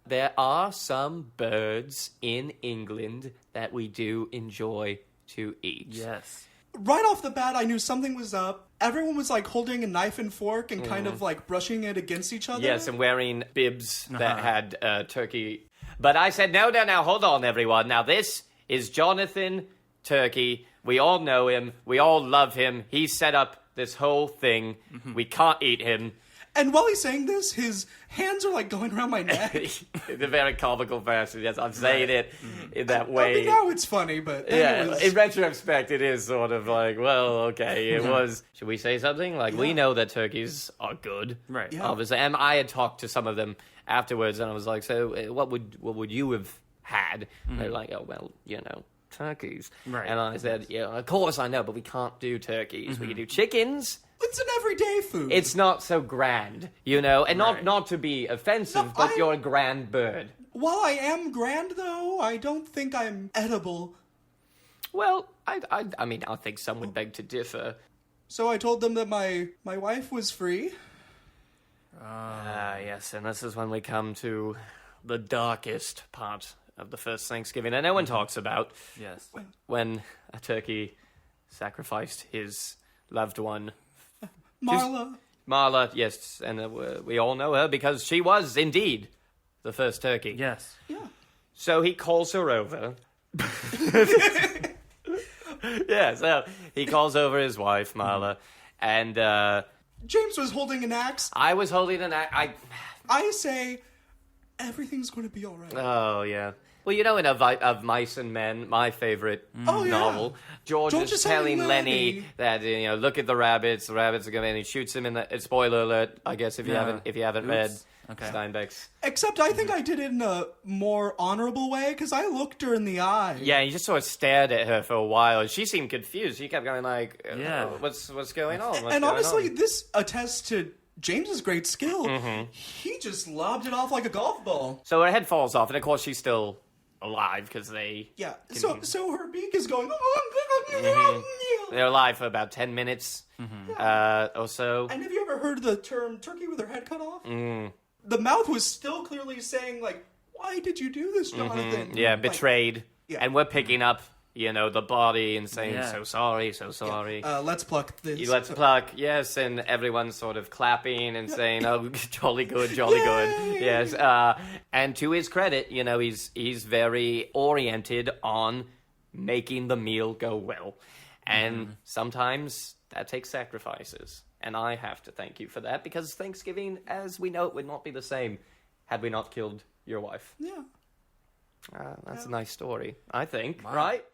There are some birds in England that we do enjoy to eat. Yes. Right off the bat, I knew something was up. Everyone was like holding a knife and fork and kind of like brushing it against each other. Yes, and wearing bibs that had turkey. But I said, no, hold on, everyone. Now, this is Jonathan Turkey. We all know him. We all love him. He set up this whole thing. We can't eat him. And while he's saying this, his hands are like going around my neck. The very comical fashion. Yes, I'm saying it in that way. I mean, now it's funny, but then it was... in retrospect, it is sort of like, well, okay, it was... Should we say something? Like, we know that turkeys are good. Right. Yeah. Obviously. And I had talked to some of them afterwards, and I was like, so what would you have had? And they were like, oh, well, turkeys. Right. And I said, yeah, of course I know, but we can't do turkeys. We can do chickens. It's an everyday food. It's not so grand, and not to be offensive, No, but you're a grand bird. While I am grand, though, I don't think I'm edible. Well, I mean, I think some would beg to differ. So I told them that my wife was free. Yes, and this is when we come to the darkest part of the first Thanksgiving that no one talks about. Yes. When a turkey sacrificed his loved one. Marla. Yes, and we all know her because she was indeed the first turkey. Yes. Yeah. So he calls her over. Yeah, so he calls over his wife, Marla, and James was holding an axe. I was holding an axe. I say, everything's going to be all right. Oh, yeah. Well, in of Mice and Men, my favorite novel, George is telling Lenny that look at the rabbits are going, and he shoots him in the spoiler alert, I guess if you haven't read Steinbeck's. Except I think I did it in a more honorable way because I looked her in the eye. Yeah, he just sort of stared at her for a while, and she seemed confused. She kept going like, Yeah. what's going on? And honestly, this attests to James's great skill. He just lobbed it off like a golf ball. So her head falls off, and of course she's still alive because they... Yeah, so her beak is going... They're alive for about 10 minutes or so. And have you ever heard the term turkey with her head cut off? The mouth was still clearly saying, like, why did you do this, Jonathan? Yeah, betrayed. Yeah. And we're picking up, the body and saying, so sorry. Let's pluck this. Let's pluck, yes, and everyone's sort of clapping and saying, oh, jolly good. Yes, and to his credit, he's very oriented on making the meal go well. And sometimes that takes sacrifices. And I have to thank you for that, because Thanksgiving, as we know it, would not be the same had we not killed your wife. Yeah. That's a nice story, I think, right?